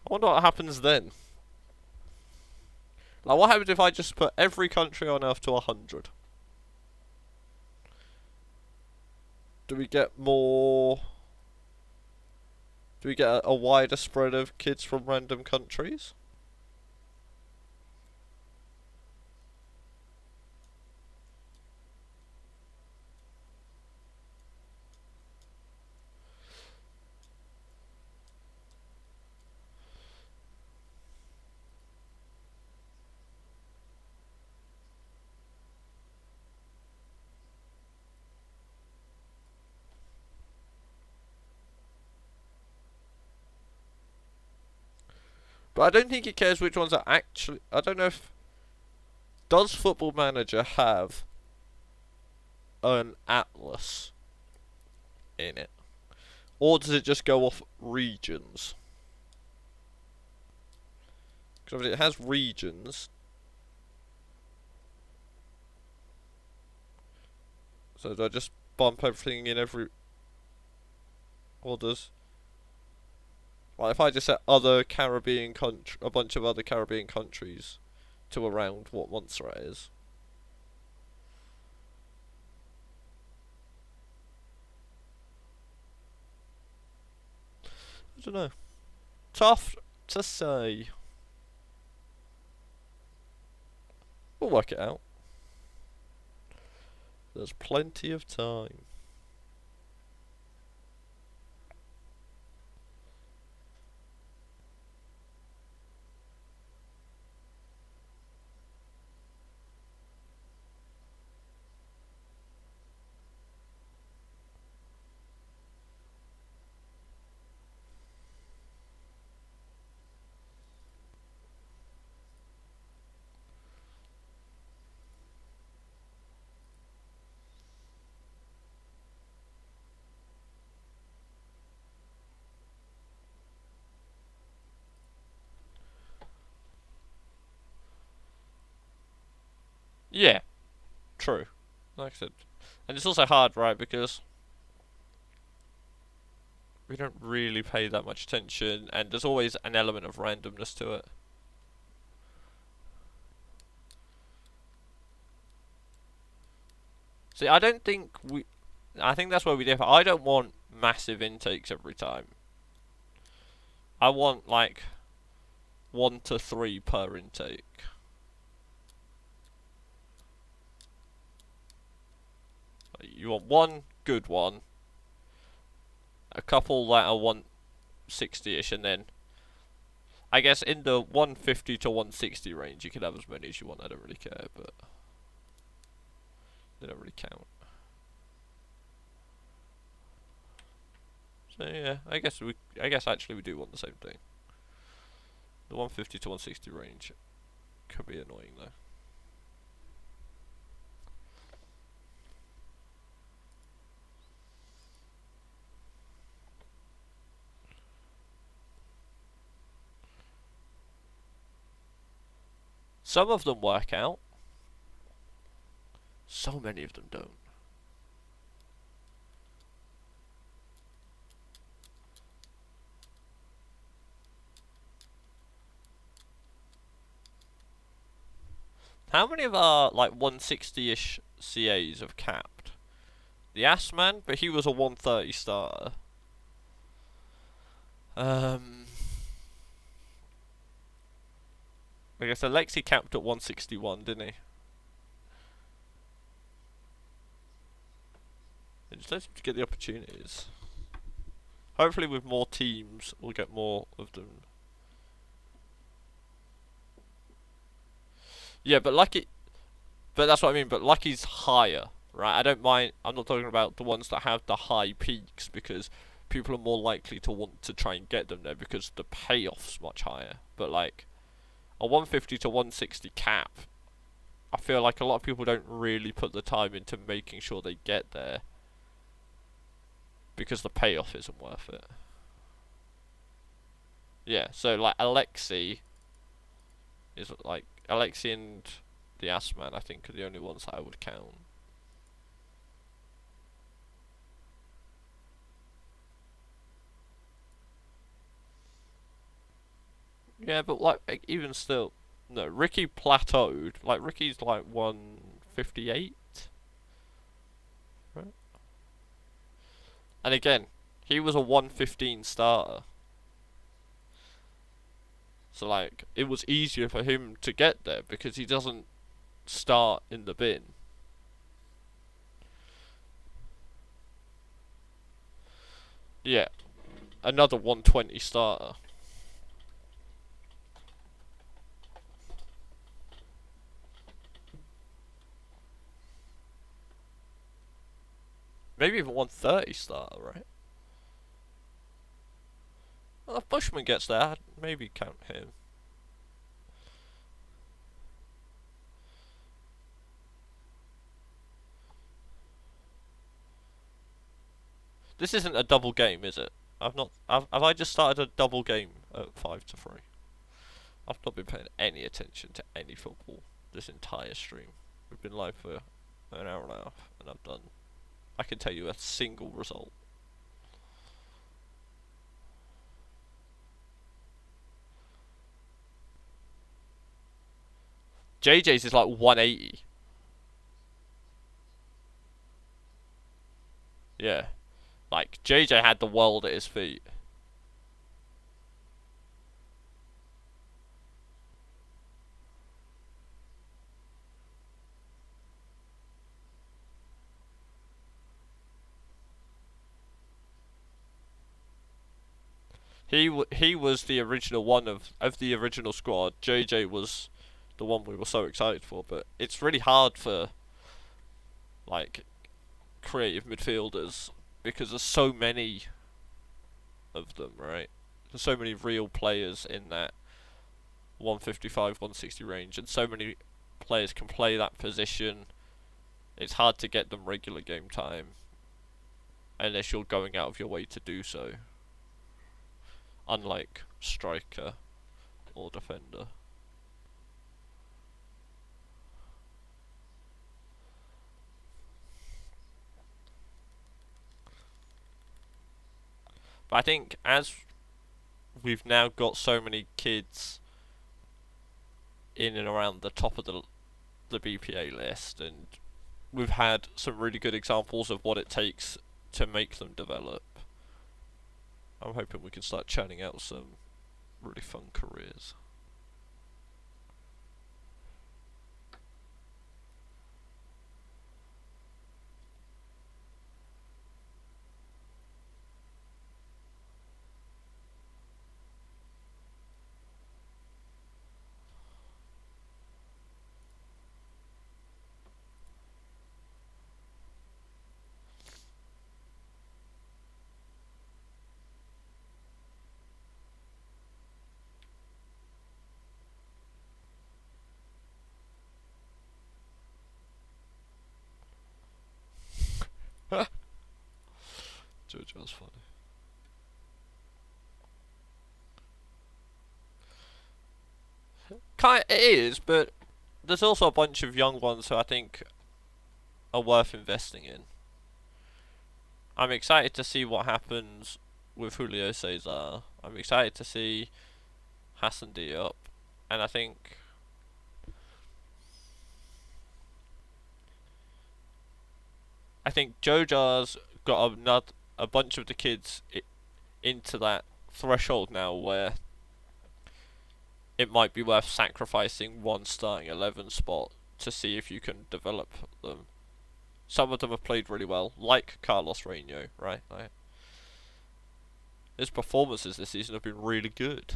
I wonder what happens then. Like, what happens if I just put every country on Earth to 100? Do we get more... Do we get a wider spread of kids from random countries? But I don't think it cares which ones are actually... I don't know if... Does Football Manager have an atlas in it? Or does it just go off regions? Because if it has regions... So do I just bump everything in every... Or does... Well, if I just set other Caribbean country, a bunch of other Caribbean countries to around what Montserrat is. I don't know. Tough to say. We'll work it out. There's plenty of time. Yeah, true. Like I said. And it's also hard, right, because we don't really pay that much attention, and there's always an element of randomness to it. See, I don't think we... I think that's where we differ. I don't want massive intakes every time. I want, like, 1 to 3 per intake. You want one good one, a couple that are 160-ish, and then I guess in the 150 to 160 range you can have as many as you want. I don't really care, but they don't really count. So yeah, I guess actually we do want the same thing. The 150 to 160 range could be annoying though. Some of them work out. So many of them don't. How many of our, like, 160-ish CAs have capped? The Assman, but he was a 130 starter. I guess Alexi capped at 161, didn't he? It just lets him to get the opportunities. Hopefully with more teams, we'll get more of them. Yeah, but Lucky... But that's what I mean, but Lucky's higher, right? I don't mind... I'm not talking about the ones that have the high peaks, because people are more likely to want to try and get them there, because the payoff's much higher. But, like, a 150 to 160 cap, I feel like a lot of people don't really put the time into making sure they get there, because the payoff isn't worth it. Yeah, so, like, Alexi is, like... Alexi and the Ass Man, I think, are the only ones that I would count. Yeah, but like even still, no, Ricky plateaued. Like Ricky's like 158, right? And again, he was a 115 starter. So like it was easier for him to get there because he doesn't start in the bin. Yeah, another 120 starter. Maybe even 130 starter, right? Well, if Bushman gets there, I'd maybe count him. This isn't a double game, is it? I've not. Have I just started a double game at 5-3? I've not been paying any attention to any football this entire stream. We've been live for an hour and a half, and I've done. I can tell you a single result. JJ's is like 180. Yeah. Like, JJ had the world at his feet. He was the original one of the original squad. JJ was the one we were so excited for, but it's really hard for like creative midfielders because there's so many of them, right? There's so many real players in that 155, 160 range, and so many players can play that position. It's hard to get them regular game time unless you're going out of your way to do so. Unlike striker or defender. But I think as we've now got so many kids in and around the top of the BPA list, and we've had some really good examples of what it takes to make them develop, I'm hoping we can start churning out some really fun careers. JoJo's funny. It is, but there's also a bunch of young ones who I think are worth investing in. I'm excited to see what happens with Julio Cesar. I'm excited to see Hassan Diop, and I think Jojar's got a bunch of the kids into that threshold now where it might be worth sacrificing one starting 11 spot to see if you can develop them. Some of them have played really well, like Carlos Reino, right? His performances this season have been really good.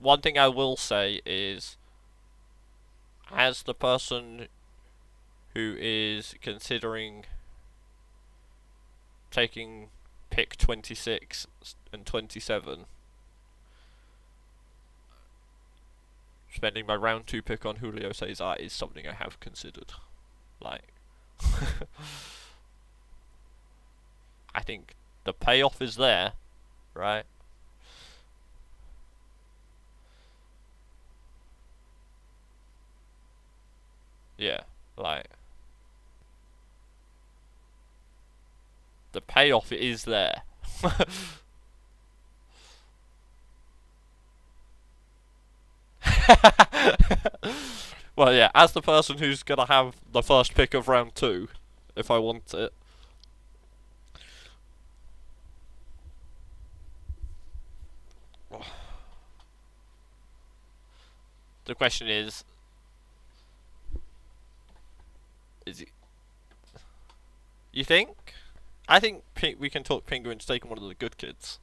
one thing I will say is, as the person who is considering taking pick 26 and 27, spending my round 2 pick on Julio Cesar is something I have considered. Like, I think the payoff is there, right? Yeah, like, the payoff is there. Well, yeah, as the person who's gonna have the first pick of round 2, if I want it. The question is it? You think? I think we can talk Pingu into taking one of the good kids.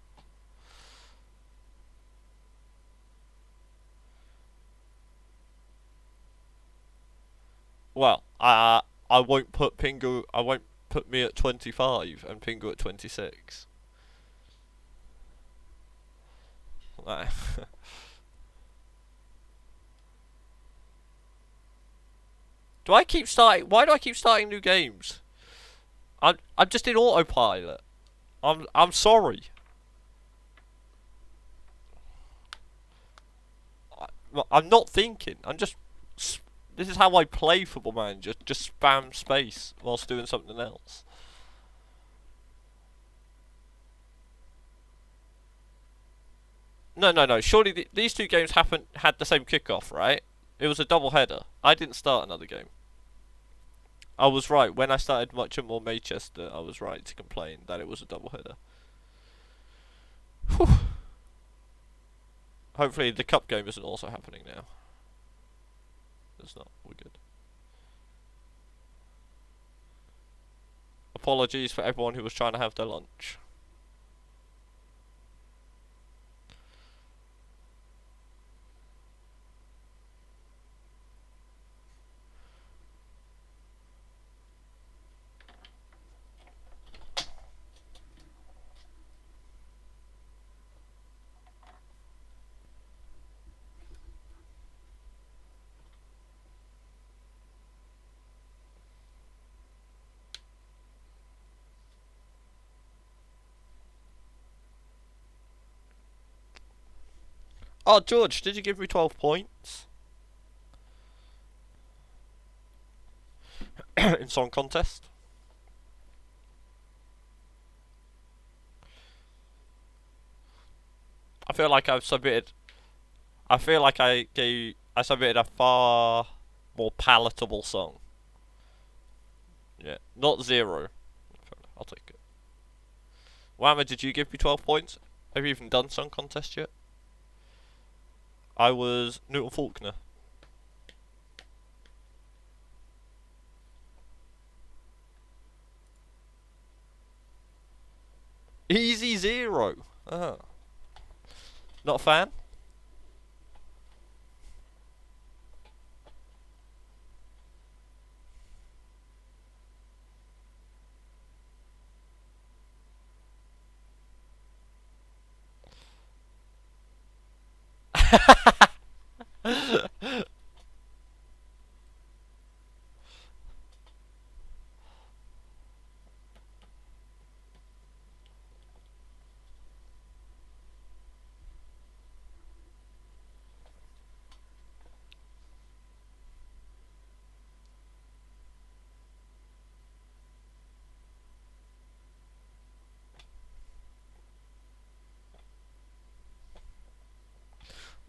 Well, I won't put Pingu. I won't put me at 25 and Pingu at 26. Do I keep starting? Why do I keep starting new games? I'm just in autopilot. I'm sorry. I'm not thinking. I'm just. This is how I play Football Manager. Just spam space whilst doing something else. No. Surely these two games had the same kickoff, right? It was a double header. I didn't start another game. I was right. When I started Much More Manchester, I was right to complain that it was a double header. Whew. Hopefully the cup game isn't also happening now. It's not. We're good. Apologies for everyone who was trying to have their lunch. Oh, George, did you give me 12 points? In song contest? I feel like I've submitted. I feel like I submitted a far more palatable song. Yeah, not 0. I'll take it. Whammer, did you give me 12 points? Have you even done song contest yet? I was Newton Faulkner. Easy 0. Oh. Not a fan?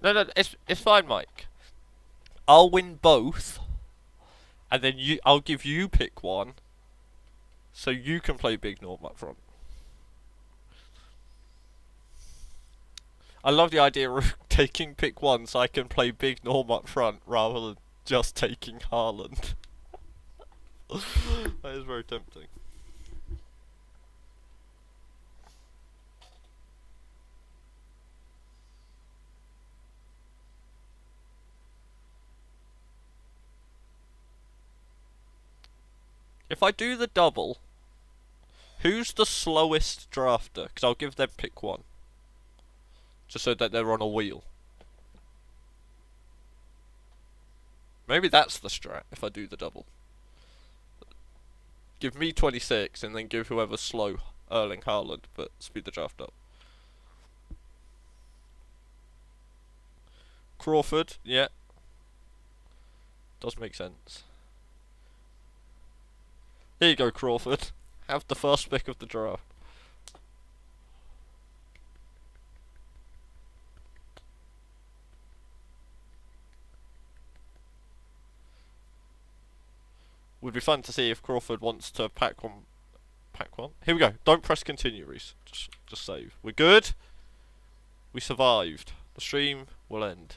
No, it's fine, Mike. I'll win both, and then I'll give you pick one, so you can play Big Norm up front. I love the idea of taking pick one so I can play Big Norm up front rather than just taking Haaland. That is very tempting. If I do the double, who's the slowest drafter? Because I'll give them pick one. Just so that they're on a wheel. Maybe that's the strat if I do the double. Give me 26 and then give whoever's slow Erling Haaland, but speed the draft up. Crawford, yeah. Does make sense. Here you go, Crawford. Have the first pick of the draft. Would be fun to see if Crawford wants to pack one. Pack one. Here we go. Don't press continue, Reese. Just save. We're good. We survived. The stream will end.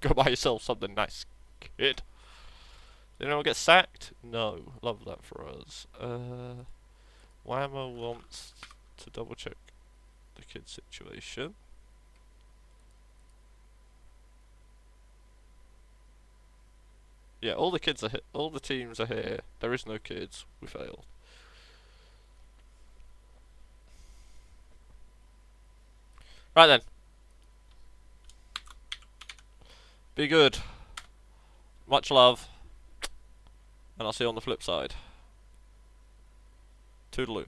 Go buy yourself something nice, kid. Did anyone get sacked? No. Love that for us. Whammo wants to double check the kid situation. Yeah, all the kids are all the teams are here. There is no kids. We failed. Right then. Be good. Much love. And I'll see you on the flip side. Toodaloo.